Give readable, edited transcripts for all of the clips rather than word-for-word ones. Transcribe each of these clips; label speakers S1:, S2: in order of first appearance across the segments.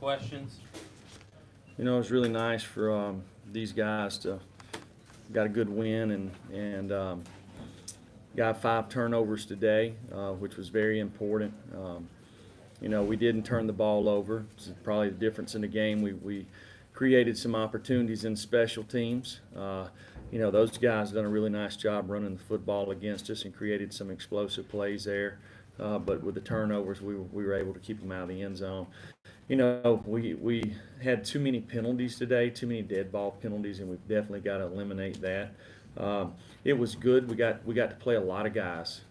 S1: questions?
S2: You know, it's really nice for these guys to got a good win and got 5 turnovers today, which was very important. You know, we didn't turn the ball over. It's probably the difference in the game. We created some opportunities in special teams. You know, those guys done a really nice job running the football against us and created some explosive plays there. But with the turnovers, we were able to keep them out of the end zone. You know, we had too many penalties today, too many dead ball penalties, and we've definitely got to eliminate that. It was good. We got to play a lot of guys,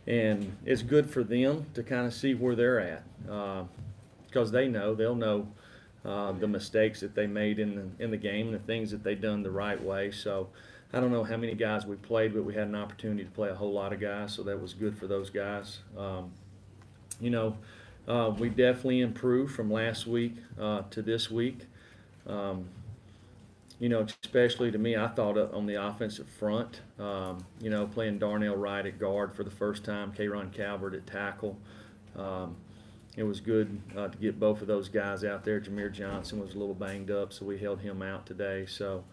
S2: and it's good for them to kind of see where they're at, because they'll know the mistakes that they made in the game and the things that they done the right way. So I don't know how many guys we played, but we had an opportunity to play a whole lot of guys, so that was good for those guys. You know. We definitely improved from last week to this week. You know, especially to me, I thought on the offensive front, you know, playing Darnell Wright at guard for the first time, K'Ron Calvert at tackle. It was good to get both of those guys out there. Jameer Johnson was a little banged up, so we held him out today. So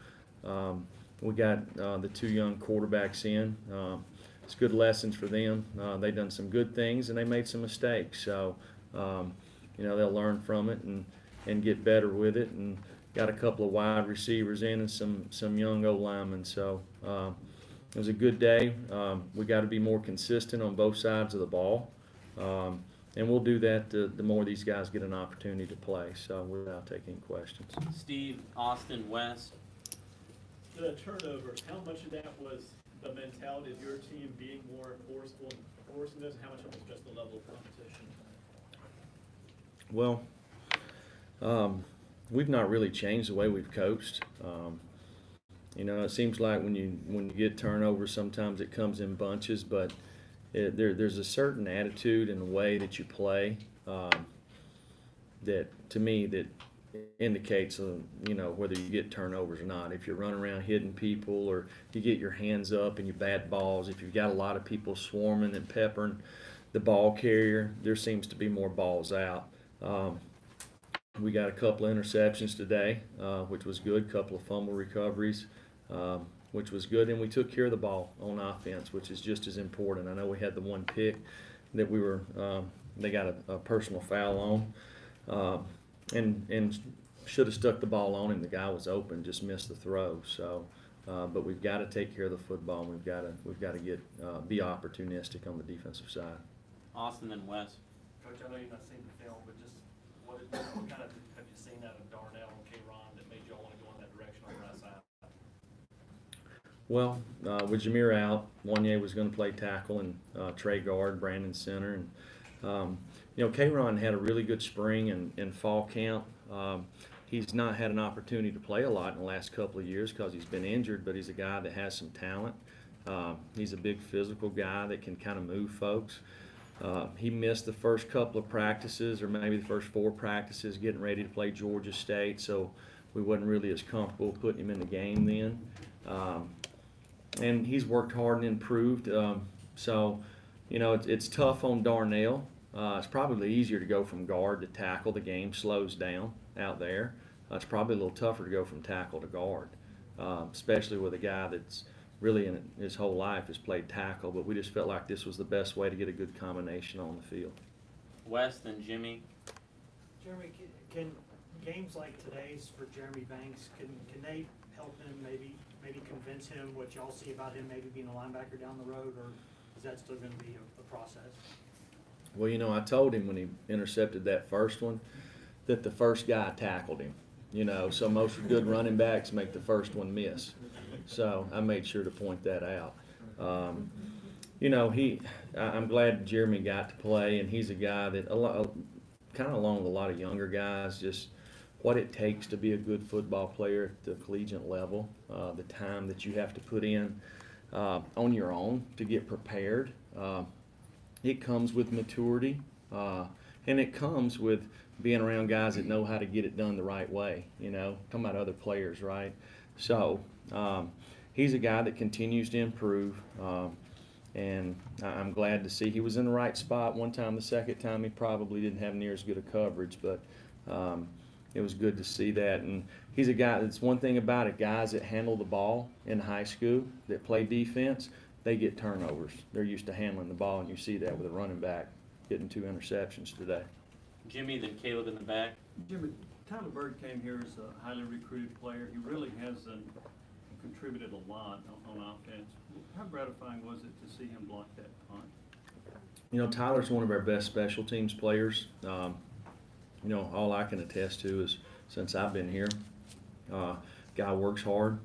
S2: we got the 2 young quarterbacks in. It's good lessons for them. They done some good things and they made some mistakes. So you know, they'll learn from it and get better with it. And got a couple of wide receivers in and some young O-linemen. So it was a good day. We got to be more consistent on both sides of the ball. And we'll do that the more these guys get an opportunity to play. So without taking questions.
S1: Steve, Austin, West.
S3: The turnovers, how much of that was the mentality of your team being more forceful and forcing this, and how much of it was just the level of competition?
S2: Well, we've not really changed the way we've coached. You know, it seems like when you get turnovers, sometimes it comes in bunches, but there's a certain attitude and way that you play that, to me, that indicates, you know, whether you get turnovers or not. If you're running around hitting people, or you get your hands up and you bat balls, if you've got a lot of people swarming and peppering the ball carrier, there seems to be more balls out. We got a couple of interceptions today, which was good, couple of fumble recoveries, which was good, and we took care of the ball on offense, which is just as important. I know we had the one pick that they got a personal foul on, and should have stuck the ball on him. The guy was open, just missed the throw. So, but we've got to take care of the football, and we've got to be opportunistic on the defensive side.
S1: Austin and West.
S4: Coach, I know you've not seen the film, but just what kind of have you seen out of Darnell and K'Ron that made you all want to go in that direction on the right side?
S2: Well, with Jameer out, Wanye was going to play tackle and Trey guard, Brandon center, and you know, K'Ron had a really good spring and fall camp. He's not had an opportunity to play a lot in the last couple of years because he's been injured, but he's a guy that has some talent. He's a big physical guy that can kind of move folks. He missed the first couple of practices, or maybe the first 4 practices, getting ready to play Georgia State, so we wasn't really as comfortable putting him in the game then. And he's worked hard and improved. So, you know, it's tough on Darnell. It's probably easier to go from guard to tackle. The game slows down out there. It's probably a little tougher to go from tackle to guard, especially with a guy that's really in his whole life has played tackle. But we just felt like this was the best way to get a good combination on the field.
S1: West and Jimmy.
S5: Jeremy, can games like today's for Jeremy Banks, can they help him maybe convince him what y'all see about him maybe being a linebacker down the road, or is that still going to be a process?
S2: Well, you know, I told him when he intercepted that first one that the first guy tackled him. You know, so most good running backs make the first one miss. So I made sure to point that out. You know, I'm glad Jeremy got to play, and he's a guy that kind of along with a lot of younger guys, just what it takes to be a good football player at the collegiate level, the time that you have to put in on your own to get prepared. It comes with maturity, and it comes with being around guys that know how to get it done the right way, you know, talking about other players, right? So he's a guy that continues to improve, and I'm glad to see he was in the right spot one time. The second time he probably didn't have near as good a coverage, but It was good to see that, and he's a guy. That's one thing about it. Guys that handle the ball in high school that play defense, they get turnovers. They're used to handling the ball, and you see that with a running back getting 2 interceptions today.
S1: Jimmy, then Caleb in the back.
S6: Jimmy, Tyler Bird came here as a highly recruited player. He really hasn't contributed a lot on offense. How gratifying was it to see him block that punt?
S2: You know, Tyler's one of our best special teams players. You know, all I can attest to is since I've been here, guy works hard,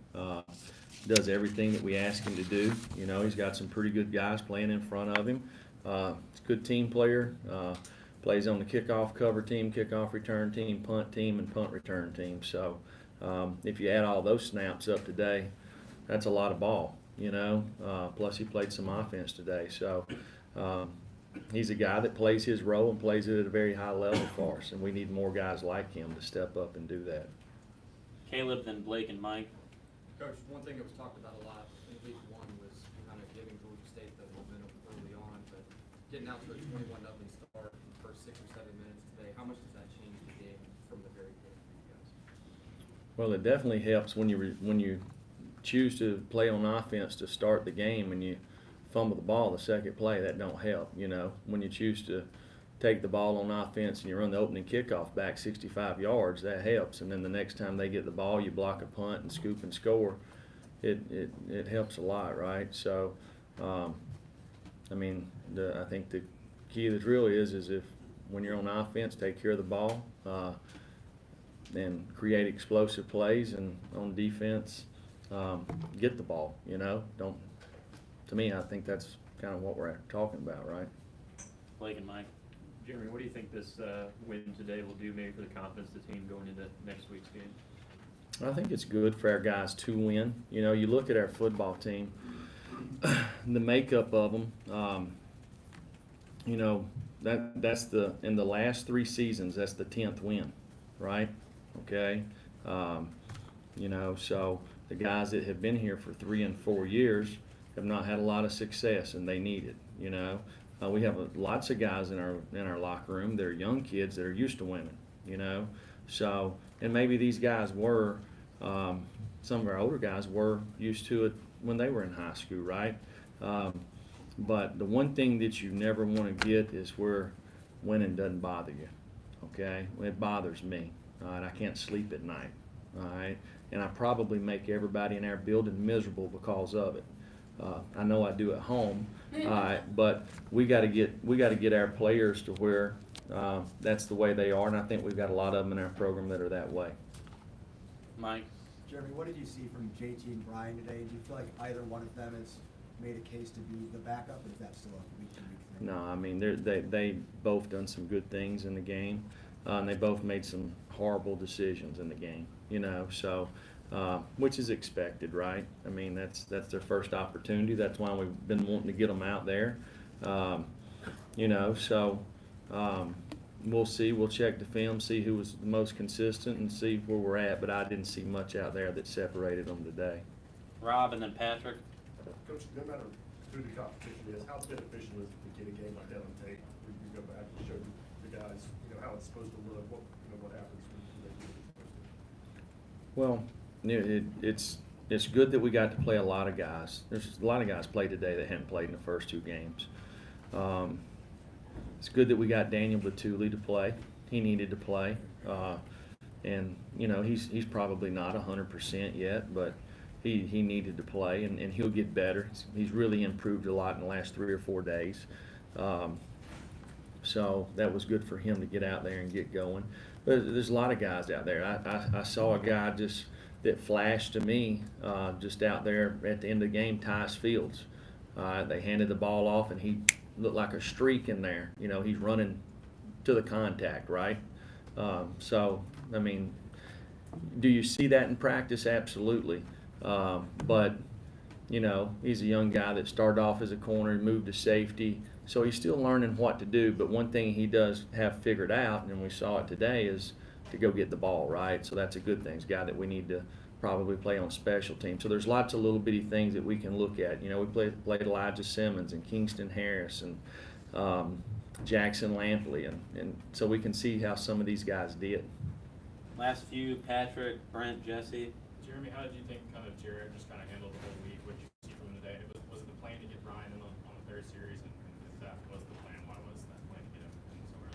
S2: does everything that we ask him to do. You know, he's got some pretty good guys playing in front of him. He's a good team player. Plays on the kickoff cover team, kickoff return team, punt team, and punt return team. So if you add all those snaps up today, that's a lot of ball, you know. Plus he played some offense today. So he's a guy that plays his role and plays it at a very high level for us, and we need more guys like him to step up and do that.
S1: Caleb, then Blake and Mike.
S7: Coach, one thing that was talked about a lot in week 1 was kind of giving Georgia State the momentum early on, but getting out to a 21-0 start in the first 6 or 7 minutes today, how much does that change the game from the very beginning for you guys?
S2: Well, it definitely helps when you choose to play on offense to start the game and you fumble the ball the second play. That don't help, you know. When you choose to take the ball on offense and you run the opening kickoff back 65 yards, that helps. And then the next time they get the ball, you block a punt and scoop and score. It helps a lot, right? So, I mean, I think the key of the drill is if when you're on offense, take care of the ball and create explosive plays, and on defense, get the ball. You know, don't. To me, I think that's kind of what we're talking about, right?
S1: Blake and Mike.
S8: Jeremy, what do you think this win today will do maybe for the confidence of the team going into next week's game?
S2: I think it's good for our guys to win. You know, you look at our football team, the makeup of them. You know, that's in the last 3 seasons, that's the 10th win, right? Okay. You know, so the guys that have been here for 3 and 4 years have not had a lot of success, and they need it. You know. We have lots of guys in our locker room. They're young kids that are used to winning, you know. So, and maybe these guys were, some of our older guys were used to it when they were in high school, right? But the one thing that you never want to get is where winning doesn't bother you, okay? It bothers me, all right? I can't sleep at night, all right? And I probably make everybody in our building miserable because of it. I know I do at home, but we got to get our players to where that's the way they are, and I think we've got a lot of them in our program that are that way.
S1: Mike.
S9: Jeremy, what did you see from JT and Brian today? Do you feel like either one of them has made a case to be the backup, or is that still a week-to-week thing?
S2: No, I mean they both done some good things in the game, and they both made some horrible decisions in the game. You know, so. Which is expected, right? I mean, that's their first opportunity. That's why we've been wanting to get them out there. You know, so we'll see. We'll check the film, see who was the most consistent, and see where we're at. But I didn't see much out there that separated them today.
S1: Rob, and then Patrick.
S10: Coach, no matter who the competition is, how beneficial is it to get a game like that on tape? We can go back and show the guys, you know, how it's supposed to look, what happens when they do what it's supposed to.
S2: Well, it's good that we got to play a lot of guys. There's a lot of guys played today that hadn't played in the first 2 games. It's good that we got Daniel Batuli to play. He needed to play, and you know he's probably not 100% yet, but he needed to play, and he'll get better. He's really improved a lot in the last 3 or 4 days. So that was good for him to get out there and get going. But there's a lot of guys out there. I saw a guy that flashed to me just out there at the end of the game, Tyus Fields. They handed the ball off, and he looked like a streak in there. You know, he's running to the contact, right? So, I mean, do you see that in practice? Absolutely. But, you know, he's a young guy that started off as a corner, moved to safety. So he's still learning what to do. But one thing he does have figured out, and we saw it today, is to go get the ball, right? So that's a good thing. It's a guy that we need to probably play on special teams. So there's lots of little bitty things that we can look at. You know, we played Elijah Simmons and Kingston Harris and Jackson Lampley, and so we can see how some of these guys did.
S1: Last few, Patrick, Brent, Jesse.
S11: Jeremy, how did you think kind of Jared just kind of handled the whole week? What did you see from him today? Was it the plan to get Brian in on the third series? And if that was the plan, why was that plan to get him in so early?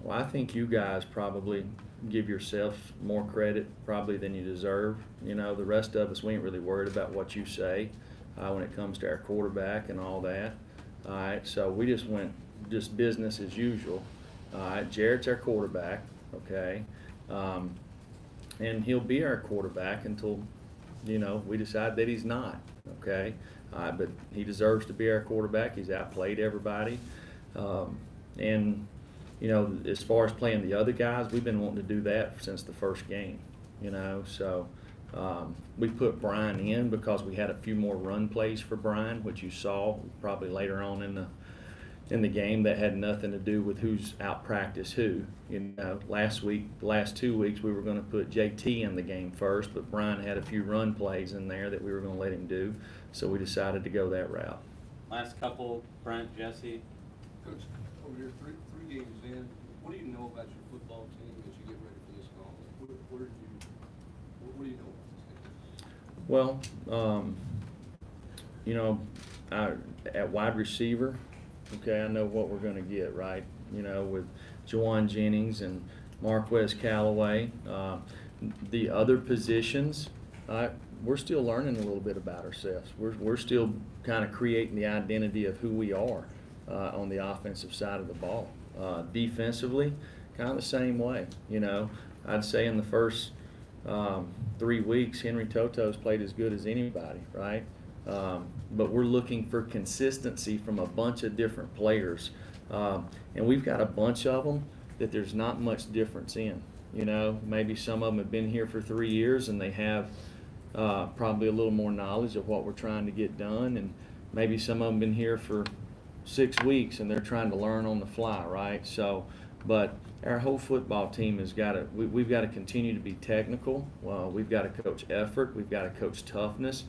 S2: Well, I think you guys probably give yourself more credit probably than you deserve. You know, the rest of us, we ain't really worried about what you say when it comes to our quarterback and all that. All right, so we just went just business as usual. All right, Jared's our quarterback, okay? And he'll be our quarterback until, you know, we decide that he's not, okay? But he deserves to be our quarterback. He's outplayed everybody. And, you know, as far as playing the other guys, we've been wanting to do that since the first game, you know. So we put Brian in because we had a few more run plays for Brian, which you saw probably later on in the game that had nothing to do with who's out practice who. You know, last 2 weeks, we were going to put JT in the game first, but Brian had a few run plays in there that we were going to let him do, so we decided to go that route.
S1: Last couple, Brent, Jesse.
S12: Coach, over here, three games in, what do you know about your football team as you get ready for this gauntlet? What do you know about this team?
S2: Well, you know, at wide receiver, okay, I know what we're going to get, right? You know, with Juwan Jennings and Marquez Callaway. The other positions, we're still learning a little bit about ourselves. We're still kind of creating the identity of who we are on the offensive side of the ball. Defensively, kind of the same way. You know, I'd say in the first 3 weeks, Henry Toto's played as good as anybody, right? But we're looking for consistency from a bunch of different players. And we've got a bunch of them that there's not much difference in. You know, maybe some of them have been here for 3 years and they have probably a little more knowledge of what we're trying to get done. And maybe some of them been here for 6 weeks and they're trying to learn on the fly, right? So, but our whole football team has got to, we've got to continue to be technical. We've got to coach effort. We've got to coach toughness.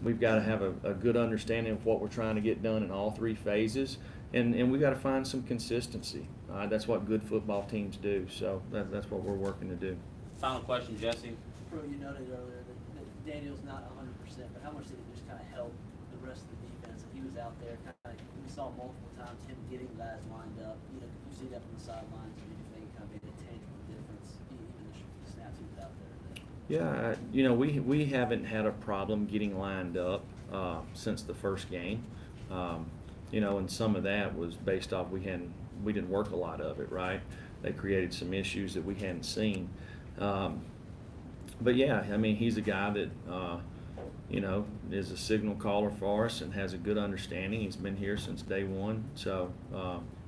S2: We've got to have a good understanding of what we're trying to get done in all three phases, and we've got to find some consistency. That's what good football teams do, so that's what we're working to do.
S1: Final question, Jesse.
S13: Bro, you noted earlier that Daniel's not 100%, but how much did it just kind of help the rest of the defense? If he was out there, kind of, we saw multiple times him getting guys lined up. You know, you see that from the sidelines. Do you think it kind of made a tangible difference, even the snaps he was out there?
S2: Yeah, you know, we haven't had a problem getting lined up since the first game. You know, and some of that was based off we didn't work a lot of it, right? They created some issues that we hadn't seen. But yeah, I mean, he's a guy that you know, is a signal caller for us and has a good understanding. He's been here since day one, so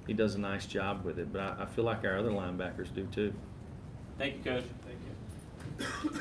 S2: he does a nice job with it. But I feel like our other linebackers do too.
S1: Thank you, Coach.
S3: Thank you.